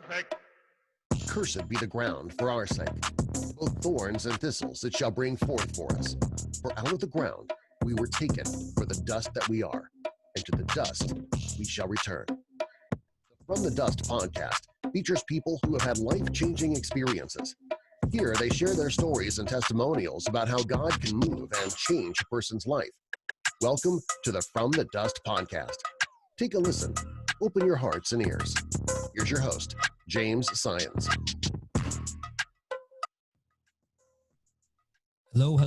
Perfect. Cursed be the ground for our sake. Both thorns and thistles it shall bring forth for us. For out of the ground we were taken for the dust that we are, and to the dust we shall return. The From the Dust podcast features people who have had life-changing experiences. Here they share their stories and testimonials about how God can move and change a person's life. Welcome to the From the Dust podcast. Take a listen. Open your hearts and ears. Here's your host, James Science. Hello,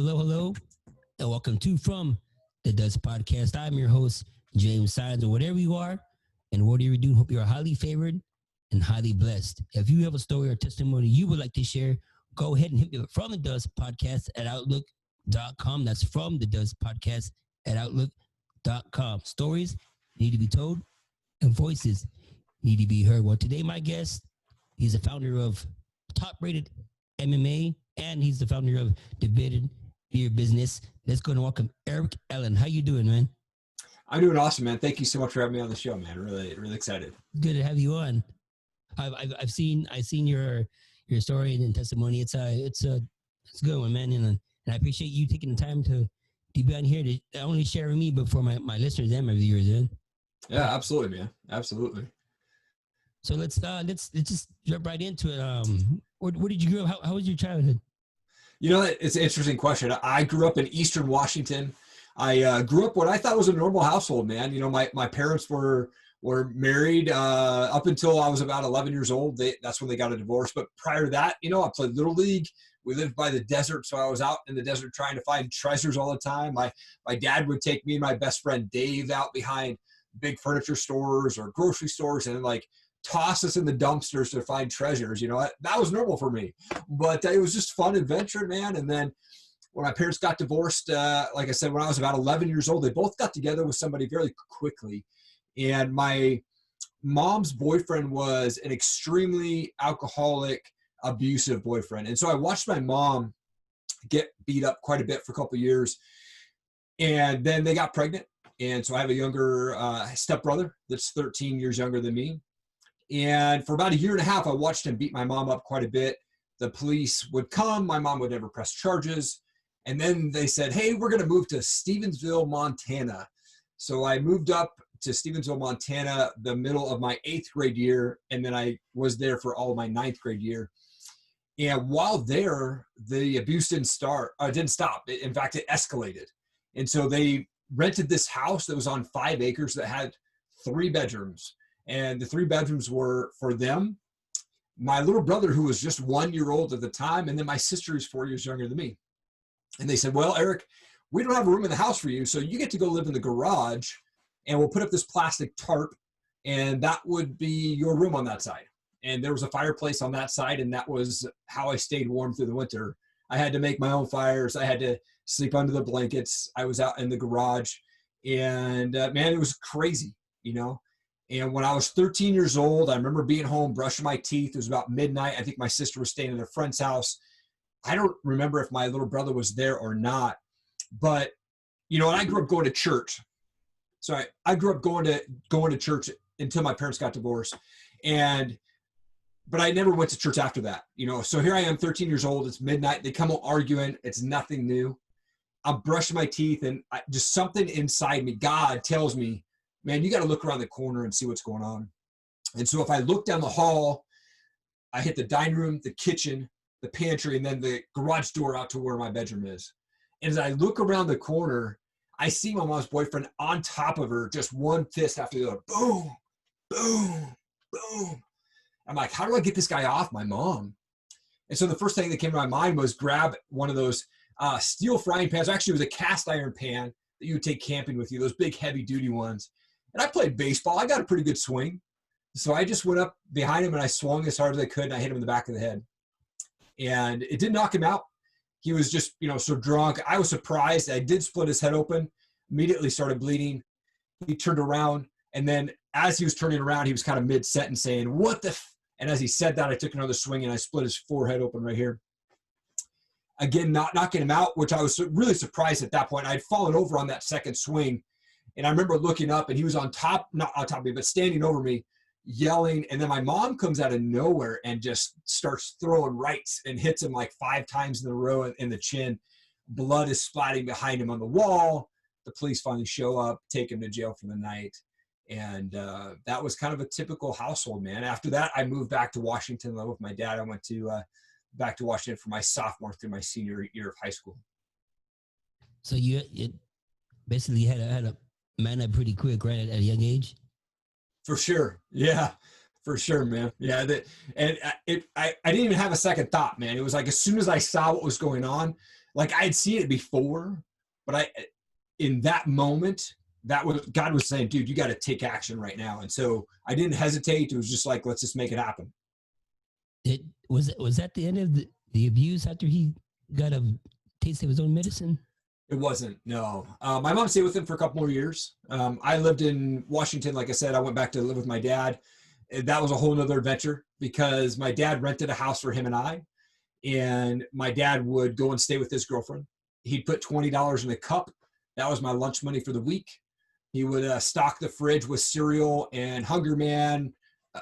and welcome to From the Dust podcast. I'm your host, James Science, or whatever you are, and whatever you do, hope you are highly favored and highly blessed. If you have a story or testimony you would like to share, go ahead and hit me up From the Dust podcast at outlook.com. That's From the Dust podcast at outlook.com. Stories need to be told, and voices need to be heard. Well, today my guest, he's the founder of top-rated MMA, and he's the founder of the Bearded Biz business. Let's go and welcome Erik Allen. How you doing, man? I'm doing awesome, man. Thank you so much for having me on the show, man. Really excited. Good to have you on. I've seen your story and testimony. It's a good one, man. And I appreciate you taking the time to be on here to not only share with me, but for my listeners and my viewers, man. Yeah, absolutely, man. Absolutely. So let's just jump right into it. Where did you grow up? How was your childhood? You know, it's an interesting question. I grew up in Eastern Washington. I grew up what I thought was a normal household, man. You know, my parents were married up until I was about 11 years old. That's when they got a divorce. But prior to that, you know, I played Little League. We lived by the desert, so I was out in the desert trying to find treasures all the time. My dad would take me and my best friend Dave out behind big furniture stores or grocery stores and like toss us in the dumpsters to find treasures. You know, that was normal for me, but it was just fun adventure, man. And then when my parents got divorced, like I said, when I was about 11 years old, they both got together with somebody very quickly. And my mom's boyfriend was an extremely alcoholic, abusive boyfriend. And so I watched my mom get beat up quite a bit for a couple of years. And then they got pregnant. And so I have a younger stepbrother that's 13 years younger than me. And for about a year and a half, I watched him beat my mom up quite a bit. The police would come. My mom would never press charges. And then they said, hey, we're going to move to Stevensville, Montana. So I moved up to Stevensville, Montana, the middle of my 8th grade year. And then I was there for all of my 9th grade year. And while there, the abuse didn't stop. In fact, it escalated. And so they rented this house that was on 5 acres that had 3 bedrooms. And the 3 bedrooms were for them, my little brother, who was just 1 year old at the time, and then my sister, who's 4 years younger than me. And they said, well, Erik, we don't have a room in the house for you, so you get to go live in the garage, and we'll put up this plastic tarp, and that would be your room on that side. And there was a fireplace on that side, and that was how I stayed warm through the winter. I had to make my own fires. I had to sleep under the blankets. I was out in the garage, and man, it was crazy, you know. And when I was 13 years old, I remember being home, brushing my teeth. It was about midnight. I think my sister was staying at a friend's house. I don't remember if my little brother was there or not, but you know, and I grew up going to church. So I grew up going to church until my parents got divorced, but I never went to church after that. You know, so here I am, 13 years old. It's midnight. They come home arguing. It's nothing new. I'm brushing my teeth, and just something inside me, God tells me, man, you got to look around the corner and see what's going on. And so if I look down the hall, I hit the dining room, the kitchen, the pantry, and then the garage door out to where my bedroom is. And as I look around the corner, I see my mom's boyfriend on top of her, just one fist after the other. Boom, boom, boom. I'm like, how do I get this guy off my mom? And so the first thing that came to my mind was grab one of those steel frying pans. Actually, it was a cast iron pan that you would take camping with you, those big heavy duty ones. And I played baseball. I got a pretty good swing. So I just went up behind him and I swung as hard as I could, and I hit him in the back of the head. And it didn't knock him out. He was just, you know, so drunk. I was surprised. I did split his head open, immediately started bleeding. He turned around, and then as he was turning around, he was kind of mid-sentence saying, what the f-? And as he said that, I took another swing and I split his forehead open right here. again, not knocking him out, which I was really surprised at that point. I'd fallen over on that second swing. And I remember looking up and he was on top, not on top of me, but standing over me, yelling. And then my mom comes out of nowhere and just starts throwing rights and hits him like 5 times in a row in the chin. Blood is splatting behind him on the wall. The police finally show up, take him to jail for the night. And that was kind of a typical household, man. After that, I moved back to Washington with my dad. I went to back to Washington for my sophomore through my senior year of high school. So you basically had a man up pretty quick, right, at a young age? For sure. Yeah, for sure, man. Yeah. I didn't even have a second thought, man. It was like, as soon as I saw what was going on, like I had seen it before, but in that moment, God was saying, dude, you got to take action right now. And so I didn't hesitate. It was just like, let's just make it happen. Was that the end of the abuse after he got a taste of his own medicine? It wasn't, no. My mom stayed with him for a couple more years. I lived in Washington. Like I said, I went back to live with my dad. That was a whole nother adventure because my dad rented a house for him and I. And my dad would go and stay with his girlfriend. He'd put $20 in a cup. That was my lunch money for the week. He would stock the fridge with cereal and Hunger Man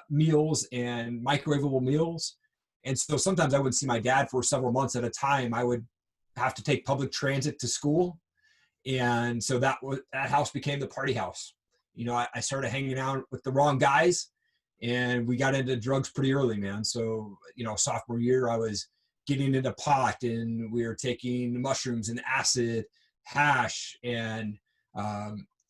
meals and microwavable meals. And so sometimes I wouldn't see my dad for several months at a time. I would have to take public transit to school. And so that house became the party house. You know, I started hanging out with the wrong guys and we got into drugs pretty early, man. So, you know, sophomore year, I was getting into pot and we were taking mushrooms and acid, hash and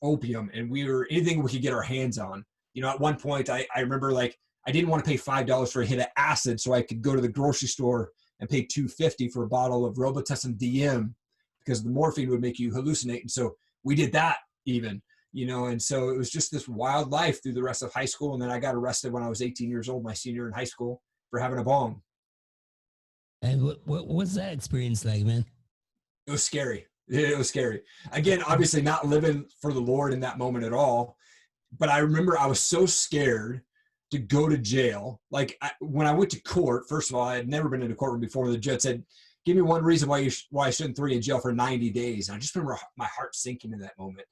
opium. And we were anything we could get our hands on. You know, at one point I remember like, I didn't want to pay $5 for a hit of acid so I could go to the grocery store and pay $2.50 for a bottle of Robitussin DM because the morphine would make you hallucinate. And so we did that even, you know, and so it was just this wild life through the rest of high school. And then I got arrested when I was 18 years old, my senior in high school, for having a bong. And what was that experience like, man? It was scary. It was scary. Again, obviously not living for the Lord in that moment at all. But I remember I was so scared to go to jail. Like when I went to court, first of all, I had never been in a courtroom before. The judge said, give me one reason why I shouldn't throw you in jail for 90 days. And I just remember my heart sinking in that moment.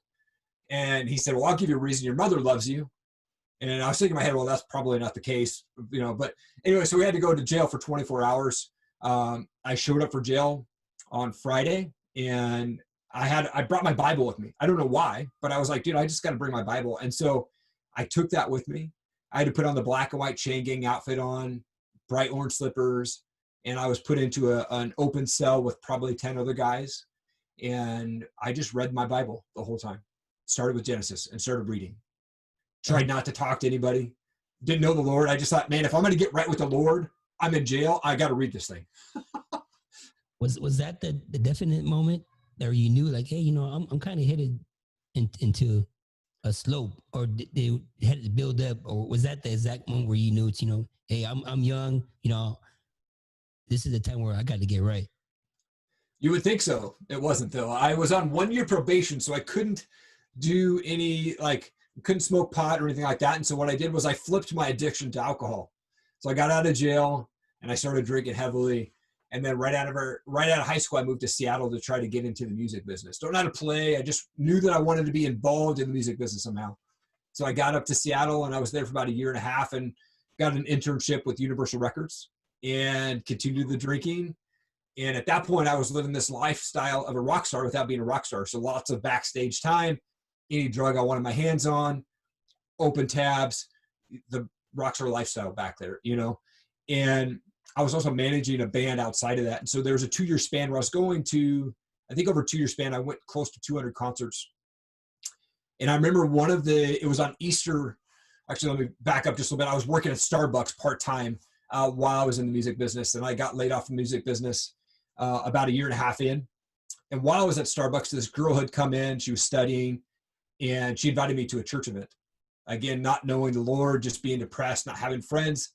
And he said, well, I'll give you a reason. Your mother loves you. And I was thinking in my head, well, that's probably not the case, you know, but anyway, so we had to go to jail for 24 hours. I showed up for jail on Friday and I brought my Bible with me. I don't know why, but I was like, dude, I just got to bring my Bible. And so I took that with me. I had to put on the black and white chain gang outfit on, bright orange slippers, and I was put into an open cell with probably 10 other guys. And I just read my Bible the whole time. Started with Genesis and started reading. Tried not to talk to anybody. Didn't know the Lord. I just thought, man, if I'm going to get right with the Lord, I'm in jail. I got to read this thing. Was that the definite moment that you knew, like, hey, you know, I'm kind of headed into a slope, or they had to build up, or was that the exact moment where you knew it's, you know, hey, I'm young, you know, this is the time where I got to get right? You would think so. It wasn't though. I was on 1 year probation, so I couldn't do any, like, couldn't smoke pot or anything like that. And so what I did was I flipped my addiction to alcohol. So I got out of jail and I started drinking heavily. And then right out of high school, I moved to Seattle to try to get into the music business. Don't know how to play. I just knew that I wanted to be involved in the music business somehow. So I got up to Seattle and I was there for about 1.5 years and got an internship with Universal Records and continued the drinking. And at that point, I was living this lifestyle of a rock star without being a rock star. So lots of backstage time, any drug I wanted my hands on, open tabs, the rock star lifestyle back there, you know. And I was also managing a band outside of that. And so there was a 2-year span where I was going to, I think over a 2-year span, I went close to 200 concerts. And I remember it was on Easter. Actually, let me back up just a little bit. I was working at Starbucks part-time while I was in the music business. And I got laid off from the music business about 1.5 years in. And while I was at Starbucks, this girl had come in, she was studying, and she invited me to a church event. Again, not knowing the Lord, just being depressed, not having friends.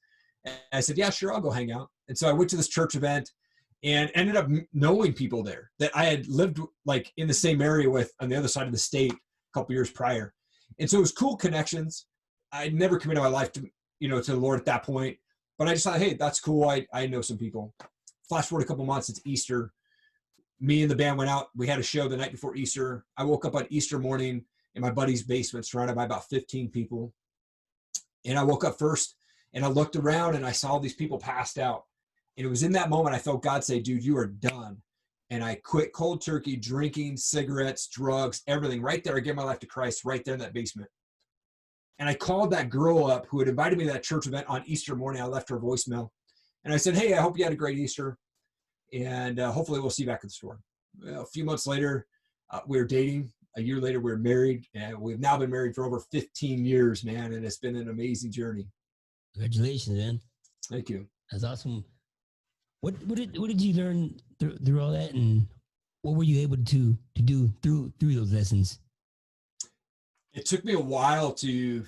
And I said, yeah, sure, I'll go hang out. And so I went to this church event and ended up knowing people there that I had lived like in the same area with on the other side of the state a couple years prior. And so it was cool connections. I never committed my life to, you know, to the Lord at that point, but I just thought, hey, that's cool. I know some people. Flash forward a couple months, it's Easter. me and the band went out. We had a show the night before Easter. I woke up on Easter morning in my buddy's basement, surrounded by about 15 people. And I woke up first and I looked around and I saw these people passed out. And it was in that moment I felt God say, dude, you are done. And I quit cold turkey, drinking, cigarettes, drugs, everything right there. I gave my life to Christ right there in that basement. And I called that girl up who had invited me to that church event on Easter morning. I left her a voicemail. And I said, hey, I hope you had a great Easter. And hopefully we'll see you back at the store. Well, a few months later, we were dating. A year later, we were married. And we've now been married for over 15 years, man. And it's been an amazing journey. Congratulations, man. Thank you. That's awesome. What did you learn through all that, and what were you able to do through those lessons? It took me a while to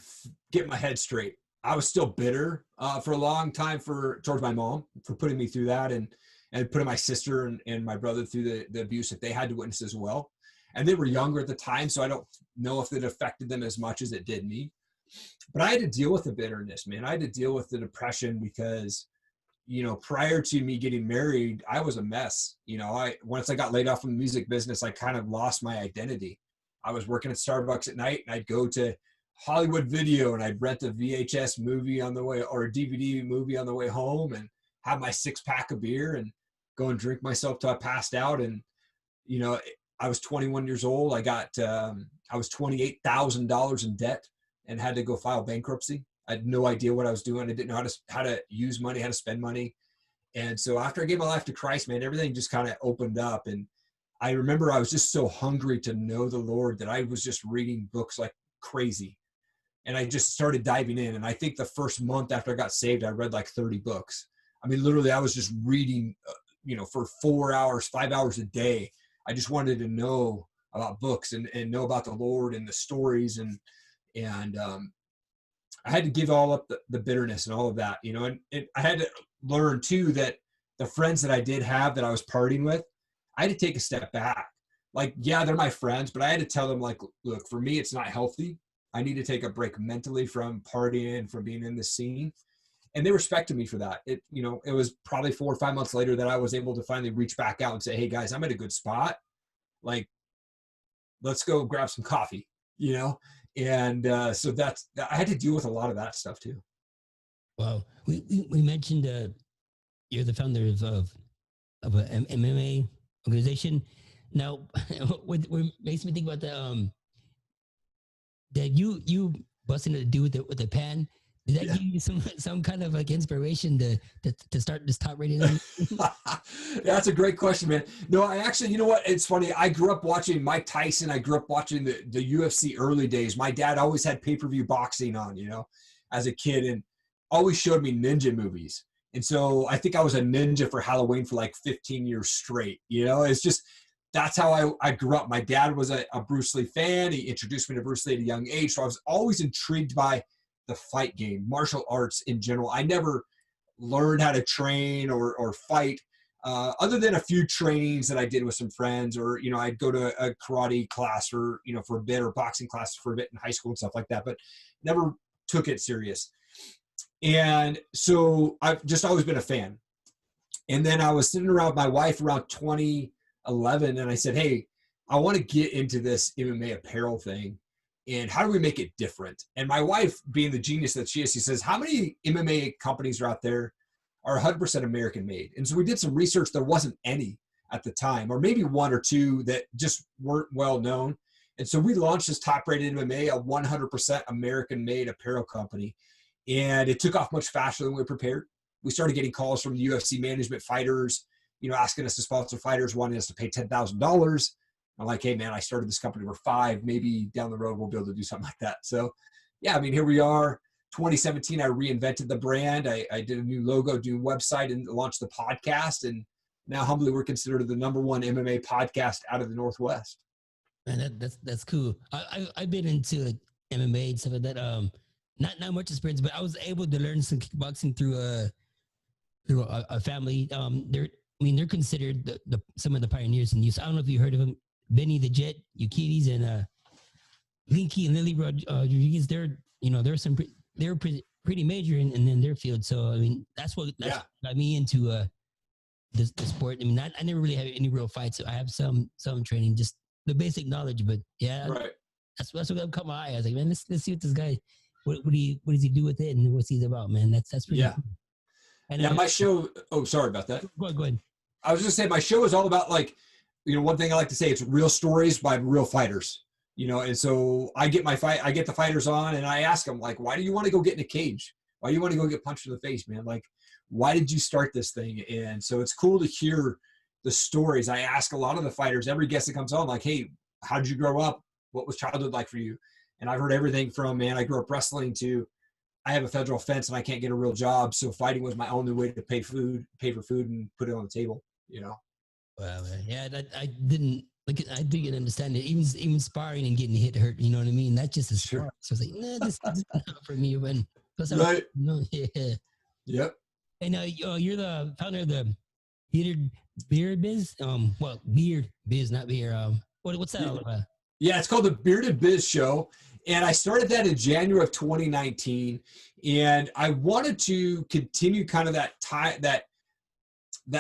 get my head straight. I was still bitter for a long time towards my mom for putting me through that, and putting my sister and my brother through the abuse that they had to witness as well. And they were younger at the time, so I don't know if it affected them as much as it did me. But I had to deal with the bitterness, man. I had to deal with the depression because, you know, prior to me getting married, I was a mess. You know, once I got laid off from the music business, I kind of lost my identity. I was working at Starbucks at night, and I'd go to Hollywood Video and I'd rent a VHS movie on the way, or a DVD movie on the way home, and have my 6-pack of beer and go and drink myself till I passed out. And, you know, I was 21 years old. I was $28,000 in debt and had to go file bankruptcy. I had no idea what I was doing. I didn't know how to use money, how to spend money. And so after I gave my life to Christ, man, everything just kind of opened up. And I remember I was just so hungry to know the Lord that I was just reading books like crazy. And I just started diving in. And I think the first month after I got saved, I read like 30 books. I mean, literally, I was just reading, you know, for 4 hours, 5 hours a day. I just wanted to know about books and know about the Lord and the stories. And I had to give all up the bitterness and all of that, you know, and I had to learn too that the friends that I did have that I was partying with, I had to take a step back. Like, yeah, they're my friends, but I had to tell them, like, look, for me, it's not healthy. I need to take a break mentally from partying, from being in the scene. And they respected me for that. It was probably 4 or 5 months later that I was able to finally reach back out and say, hey guys, I'm at a good spot. Like, let's go grab some coffee, you know? And so I had to deal with a lot of that stuff too. Well, we mentioned you're the founder of an MMA organization. Now, what makes me think about that you busting the dude with the pan. Did that give you some kind of like inspiration to start this top rated? That's a great question, man. No, I actually, you know what? It's funny. I grew up watching Mike Tyson. I grew up watching the UFC early days. My dad always had pay-per-view boxing on, you know, as a kid, and always showed me ninja movies. And so I think I was a ninja for Halloween for like 15 years straight. You know, it's just, that's how I grew up. My dad was a Bruce Lee fan. He introduced me to Bruce Lee at a young age. So I was always intrigued by the fight game, martial arts in general. I never learned how to train or fight other than a few trainings that I did with some friends, or, you know, I'd go to a karate class or, you know, for a bit, or boxing class for a bit in high school and stuff like that, but never took it serious. And so I've just always been a fan. And then I was sitting around with my wife around 2011, and I said, hey, I want to get into this MMA apparel thing. And how do we make it different? And my wife, being the genius that she is, she says, how many MMA companies are out there are 100% American made? And so we did some research. There wasn't any at the time, or maybe 1 or 2 that just weren't well known. And so we launched this Top Rated MMA, a 100% American made apparel company. And it took off much faster than we were prepared. We started getting calls from UFC management, fighters, you know, asking us to sponsor fighters, wanting us to pay $10,000. I'm like, hey man, I started this company, we're 5, maybe down the road we'll be able to do something like that. So yeah, I mean, here we are. 2017, I reinvented the brand. I did a new logo, new website, and launched the podcast. And now humbly, we're considered the #1 MMA podcast out of the Northwest. Man, that's cool. I've been into like MMA and stuff like that. Not much experience, but I was able to learn some kickboxing through a family. They're considered some of the pioneers in use. I don't know if you heard of them. Benny the Jet, Euclides, and Linky and Lily Rodriguez. They're pretty major in their field. So I mean, that's what got me into the sport. I mean, I never really have any real fights. I have some training, just the basic knowledge. But yeah, Right. that's what caught my eye. I was like, man, let's see what this guy, what does he do with it and what's he's about, man. That's pretty cool. And yeah, my show. Oh, sorry about that. Go ahead. I was just saying, my show is all about, like, one thing I like to say, it's real stories by real fighters. And so I get the fighters on, and I ask them, like, why do you want to go get in a cage? Why do you want to go get punched in the face, man? Like, why did you start this thing? And so it's cool to hear the stories. I ask a lot of the fighters, every guest that comes on, like, hey, how did you grow up? What was childhood like for you? And I've heard everything from, man, I grew up wrestling, to I have a federal offense and I can't get a real job, so fighting was my only way to pay for food and put it on the table. Well, yeah, I didn't understand it. Even sparring and getting hit hurt. You know what I mean? That's just a sport. So I was like, nah, this is not for me. When plus, right? Yeah. Yep. And you're the founder of the Bearded Biz. Well, Beard Biz, not beer. What's that all about? Yeah, it's called the Bearded Biz Show. And I started that in January of 2019. And I wanted to continue kind of that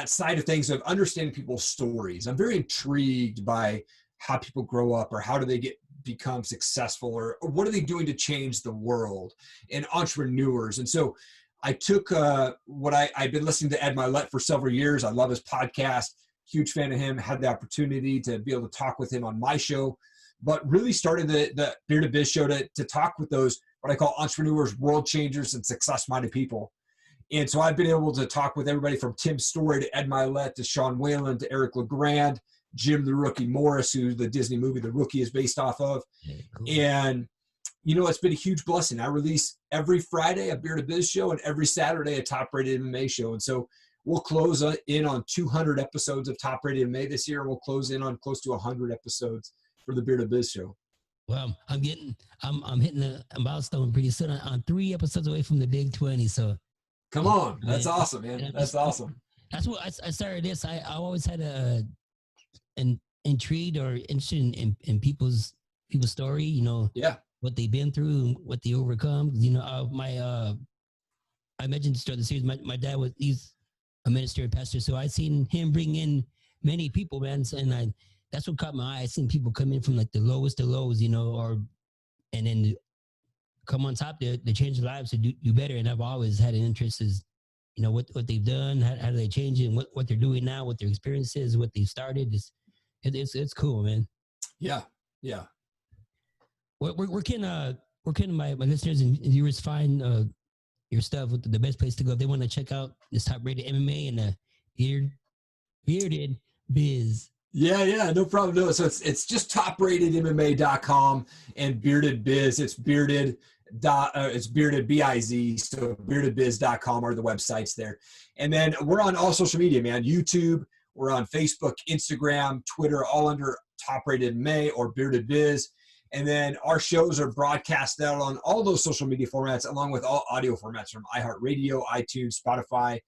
side of things of understanding people's stories. I'm very intrigued by how people grow up, or how do they become successful, or what are they doing to change the world, and entrepreneurs. And so I took I've been listening to Ed Milet for several years. I love his podcast, huge fan of him, had the opportunity to be able to talk with him on my show, but really started the Bearded Biz Show to talk with those, what I call entrepreneurs, world changers, and success-minded people. And so I've been able to talk with everybody from Tim Story to Ed Milet to Sean Whalen to Eric LeGrand, Jim the Rookie Morris, who the Disney movie The Rookie is based off of. Yeah, cool. And, it's been a huge blessing. I release every Friday a Bearded Biz Show, and every Saturday a Top Rated MMA show. And so we'll close in on 200 episodes of Top Rated MMA this year, and we'll close in on close to 100 episodes for the Bearded Biz Show. Well, I'm hitting a milestone pretty soon. I'm 3 episodes away from the Big 20, so. Come on. That's awesome, man. That's awesome. That's what I started this. I always had an intrigued or interested in people's story, Yeah. What they've been through and what they overcome. I mentioned to start the series, my dad he's a minister and pastor, so I seen him bring in many people, man. And that's what caught my eye. I seen people come in from like the lowest of lows, and then come on top to change their lives to do better. And I've always had an interest is, what they've done, how do they change it, and what they're doing now, what their experience is, what they've started. It's cool, man. Yeah. Yeah. Where can my listeners and viewers find your stuff? The best place to go if they want to check out this Top Rated MMA and Bearded Biz? Yeah, no problem. No, so it's just topratedmma.com and Bearded Biz. It's bearded. It's bearded biz. So beardedbiz.com are the websites there. And then we're on all social media, man. YouTube, we're on Facebook, Instagram, Twitter, all under Top Rated MMA or Bearded Biz. And then our shows are broadcast out on all those social media formats, along with all audio formats from iHeartRadio, iTunes, Spotify,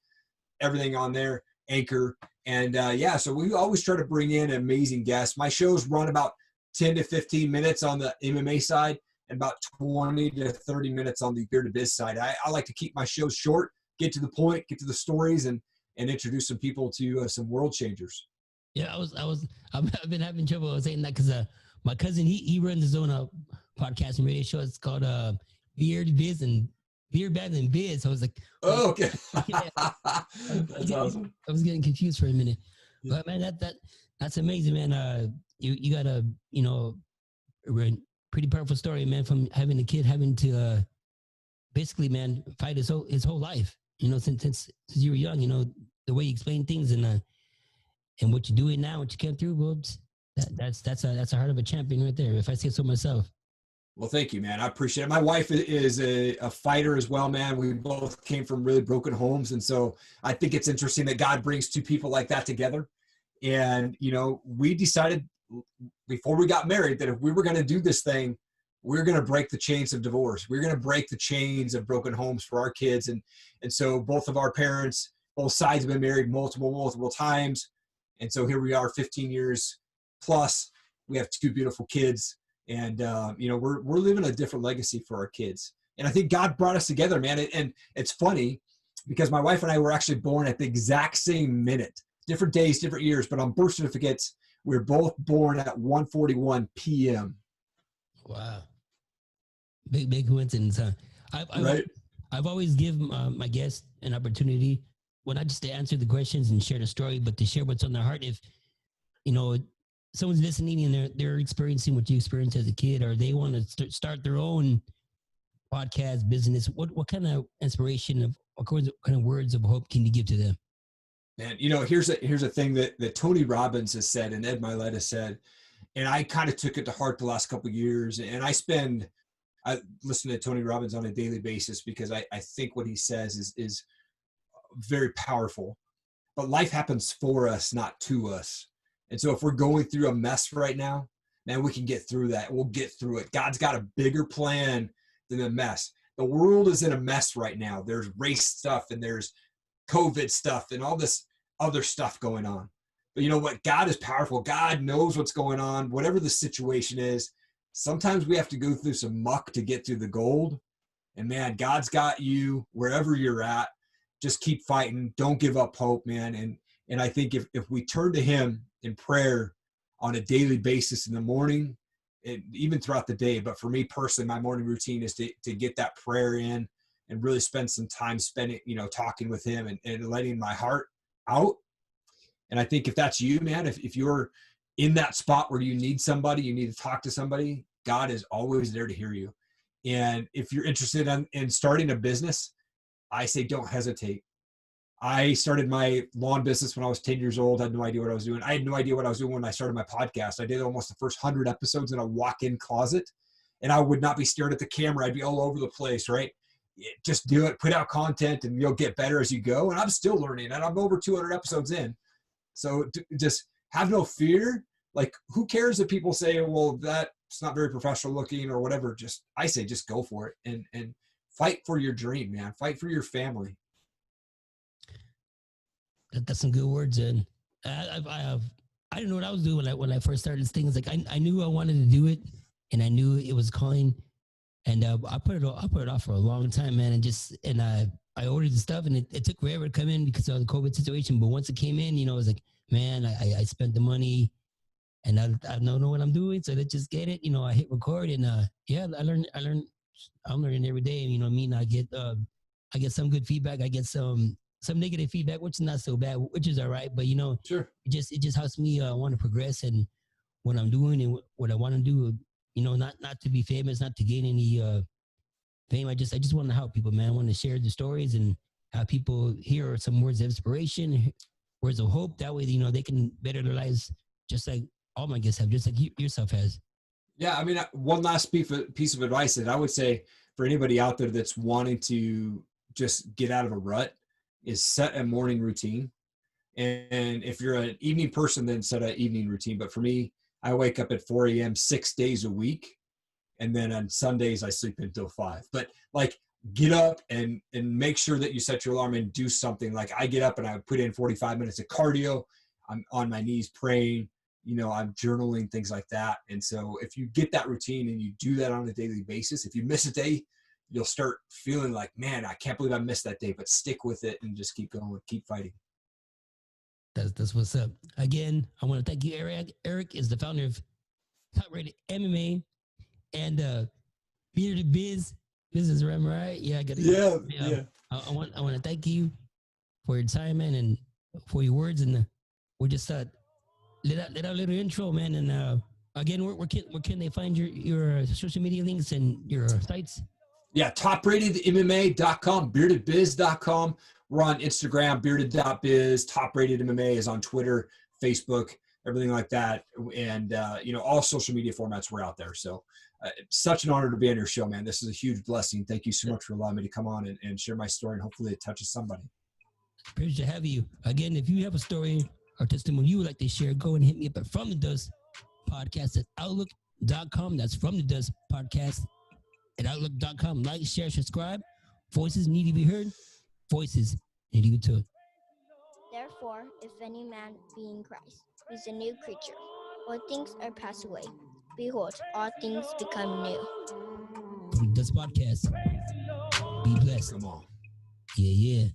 everything on there, Anchor. And so we always try to bring in amazing guests. My shows run about 10 to 15 minutes on the MMA side and about 20 to 30 minutes on the Bearded Biz side. I like to keep my shows short, get to the point, get to the stories, and introduce some people to some world changers. Yeah, I've been having trouble saying that because my cousin, he runs his own podcast and radio show. It's called Bearded Biz and Beer Better Than Biz. So I was like, oh, okay. That's awesome. I was getting confused for a minute. But man, that's amazing, man. You got a pretty powerful story, man, from having a kid having to basically, man, fight his whole life. Since you were young, the way you explain things and what you're doing now, what you came through, well, that's a heart of a champion right there, if I say so myself. Well, thank you, man. I appreciate it. My wife is a fighter as well, man. We both came from really broken homes. And so I think it's interesting that God brings two people like that together. And, we decided before we got married that if we were going to do this thing, we're going to break the chains of divorce. We're going to break the chains of broken homes for our kids. And so both of our parents, both sides have been married multiple times. And so here we are 15 years plus. We have 2 beautiful kids. And, we're living a different legacy for our kids. And I think God brought us together, man. And it's funny because my wife and I were actually born at the exact same minute. different days, different years, but on birth certificates, we're both born at 1:41 p.m. Wow. Big coincidence, huh? Right. I've always given my guests an opportunity, well, not just to answer the questions and share the story, but to share what's on their heart. If, someone's listening and they're experiencing what you experienced as a kid, or they want to start their own podcast business, what kind of inspiration what kind of words of hope can you give to them? Man, here's a thing that Tony Robbins has said and Ed Milet has said, and I kind of took it to heart the last couple of years. And I listen to Tony Robbins on a daily basis because I think what he says is very powerful. But life happens for us, not to us. And so if we're going through a mess right now, man, we can get through that. We'll get through it. God's got a bigger plan than the mess. The world is in a mess right now. There's race stuff and there's COVID stuff and all this other stuff going on. But you know what? God is powerful. God knows what's going on, whatever the situation is. Sometimes we have to go through some muck to get through the gold. And man, God's got you wherever you're at. Just keep fighting. Don't give up hope, man. And I think if we turn to him in prayer on a daily basis in the morning, and even throughout the day, but for me personally, my morning routine is to get that prayer in and really spend some time spending, talking with him and letting my heart out. And I think if that's you, man, if you're in that spot where you need somebody, you need to talk to somebody, God is always there to hear you. And if you're interested in starting a business, I say don't hesitate. I started my lawn business when I was 10 years old. I had no idea what I was doing. I had no idea what I was doing when I started my podcast. I did almost the first 100 episodes in a walk-in closet, and I would not be staring at the camera. I'd be all over the place, right? Just do it, put out content, and you'll get better as you go. And I'm still learning, and I'm over 200 episodes in. So just have no fear. Like, who cares if people say, well, that's not very professional looking or whatever? I say just go for it and fight for your dream, man. Fight for your family. That's some good words. And I didn't know what I was doing when I first started things. Like I knew I wanted to do it, and I knew it was calling, and I put it off for a long time, man. And I ordered the stuff, and it took forever to come in because of the COVID situation. But once it came in, it was like, man, I spent the money, and I don't know what I'm doing, so let's just get it. I hit record, and I'm learning every day. And I get some good feedback. I get some negative feedback, which is not so bad, which is all right. But sure, it just helps me want to progress and what I'm doing and what I want to do. Not to be famous, not to gain any fame. I just want to help people, man. I want to share the stories and have people hear some words of inspiration, words of hope. That way, they can better their lives, just like all my guests have, just like yourself has. Yeah, I mean, one last piece of advice that I would say for anybody out there that's wanting to just get out of a rut is set a morning routine. And if you're an evening person, then set an evening routine. But for me, I wake up at 4 a.m. 6 days a week. And then on Sundays, I sleep until 5. But get up and make sure that you set your alarm and do something. Like I get up and I put in 45 minutes of cardio. I'm on my knees praying, I'm journaling, things like that. And so if you get that routine and you do that on a daily basis, if you miss a day, you'll start feeling like, man, I can't believe I missed that day, but stick with it and just keep going, keep fighting. That's what's up. Again, I want to thank you, Eric. Eric is the founder of Top Rated MMA and Bearded Biz. Business, right? Yeah, I got it. Yeah. I want to thank you for your time, man, and for your words. And we'll just let out a little intro, man. And again, where can they find your social media links and your sites? Yeah, topratedmma.com, beardedBiz.com. We're on Instagram, bearded.biz. Top Rated MMA is on Twitter, Facebook, everything like that. And, all social media formats we're out there. So such an honor to be on your show, man. This is a huge blessing. Thank you so much for allowing me to come on and share my story, and hopefully it touches somebody. Pleasure to have you. Again, if you have a story or testimony you would like to share, go and hit me up at From the Dust Podcast at Outlook.com. That's From the Dust Podcast at Outlook.com. Like, share, subscribe. Voices need to be heard. Voices need to be told. Therefore, if any man be in Christ, he is a new creature. All things are passed away. Behold, all things become new. From the Dust Podcast. Be blessed. Come on. Yeah.